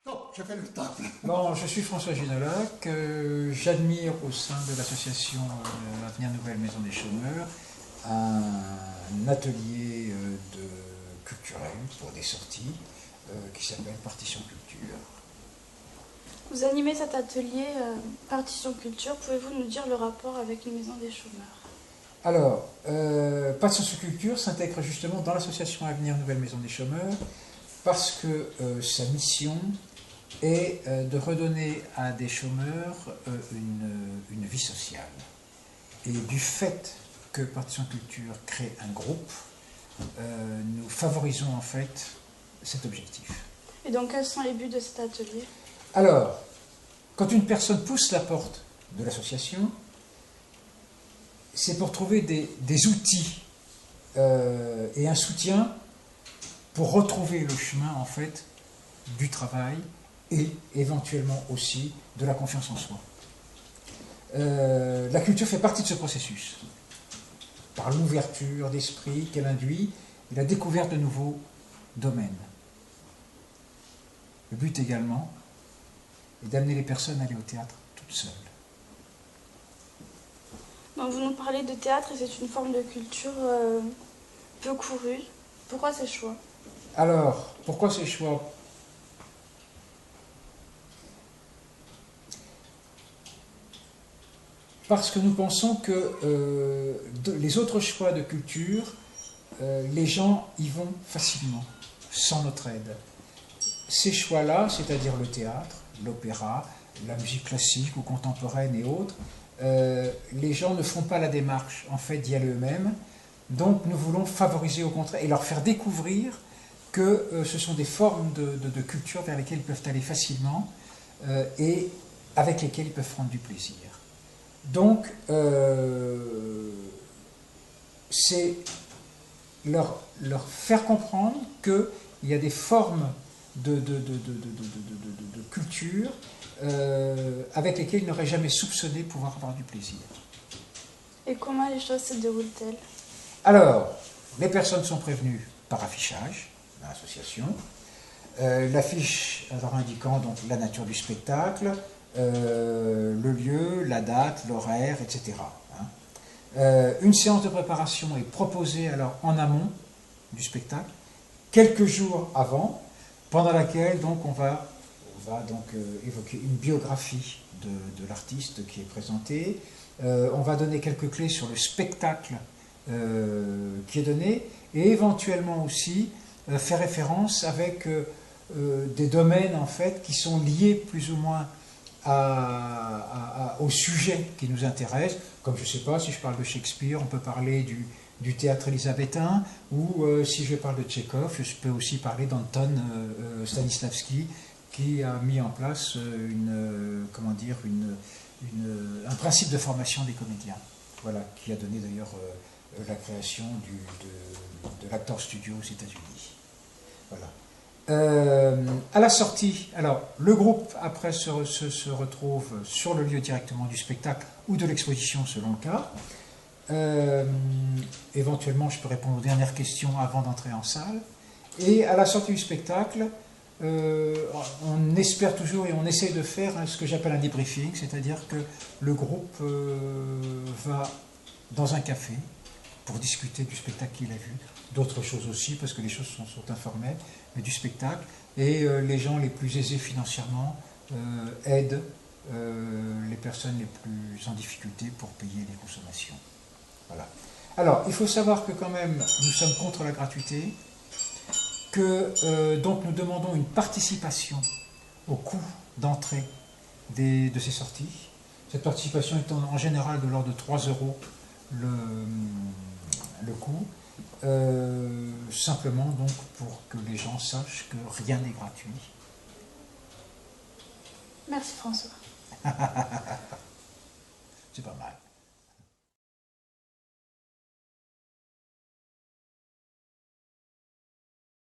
Top, je fais le table. Bon, je suis François Ginolac, j'admire au sein de l'association Avenir Nouvelle Maison des Chômeurs un atelier culturel pour des sorties qui s'appelle Partition Culture. Vous animez cet atelier Partition Culture, pouvez-vous nous dire le rapport avec les maisons des chômeurs? Alors, Partition Culture s'intègre justement dans l'association Avenir Nouvelle Maison des Chômeurs parce que sa mission est de redonner à des chômeurs une vie sociale. Et du fait que Partition Culture crée un groupe, nous favorisons en fait cet objectif. Et donc quels sont les buts de cet atelier? Alors, quand une personne pousse la porte de l'association, c'est pour trouver des outils et un soutien pour retrouver le chemin en fait du travail et éventuellement aussi de la confiance en soi. La culture fait partie de ce processus, par l'ouverture d'esprit qu'elle induit et la découverte de nouveaux domaines. Le but également est d'amener les personnes à aller au théâtre toutes seules. Donc vous nous parlez de théâtre et c'est une forme de culture peu courue. Pourquoi ces choix? Alors, pourquoi ces choix? Parce que nous pensons que les autres choix de culture, les gens y vont facilement, sans notre aide. Ces choix-là, c'est-à-dire le théâtre, l'opéra, la musique classique ou contemporaine et autres, les gens ne font pas la démarche en fait d'y aller eux-mêmes. Donc nous voulons favoriser au contraire et leur faire découvrir que ce sont des formes de culture vers lesquelles ils peuvent aller facilement et avec lesquelles ils peuvent prendre du plaisir. Donc, c'est leur faire comprendre qu'il y a des formes de culture avec lesquelles ils n'auraient jamais soupçonné pouvoir avoir du plaisir. Et comment les choses se déroulent-elles? Alors, les personnes sont prévenues par affichage dans l'association. L'affiche alors indiquant donc la nature du spectacle, le lieu, la date, l'horaire, etc. Une séance de préparation est proposée alors en amont du spectacle, quelques jours avant, pendant laquelle donc on va donc évoquer une biographie de l'artiste qui est présenté. On va donner quelques clés sur le spectacle qui est donné et éventuellement aussi faire référence avec des domaines en fait qui sont liés plus ou moins au sujet qui nous intéresse, comme je ne sais pas, si je parle de Shakespeare, on peut parler du théâtre élisabétain, ou si je parle de Tchekhov, je peux aussi parler d'Anton Stanislavski, qui a mis en place un principe de formation des comédiens, voilà, qui a donné d'ailleurs la création de l'Actor Studio aux États-Unis. Voilà. À la sortie, alors le groupe après se retrouve sur le lieu directement du spectacle ou de l'exposition selon le cas. Éventuellement, je peux répondre aux dernières questions avant d'entrer en salle. Et à la sortie du spectacle, on espère toujours et on essaie de faire ce que j'appelle un débriefing, c'est-à-dire que le groupe va dans un café pour discuter du spectacle qu'il a vu, d'autres choses aussi, parce que les choses sont informelles, mais du spectacle. Et les gens les plus aisés financièrement aident les personnes les plus en difficulté pour payer les consommations. Voilà. Alors, il faut savoir que quand même, nous sommes contre la gratuité, que donc nous demandons une participation au coût d'entrée de ces sorties. Cette participation est en général de l'ordre de 3 € le coût, simplement donc pour que les gens sachent que rien n'est gratuit. Merci François. C'est pas mal.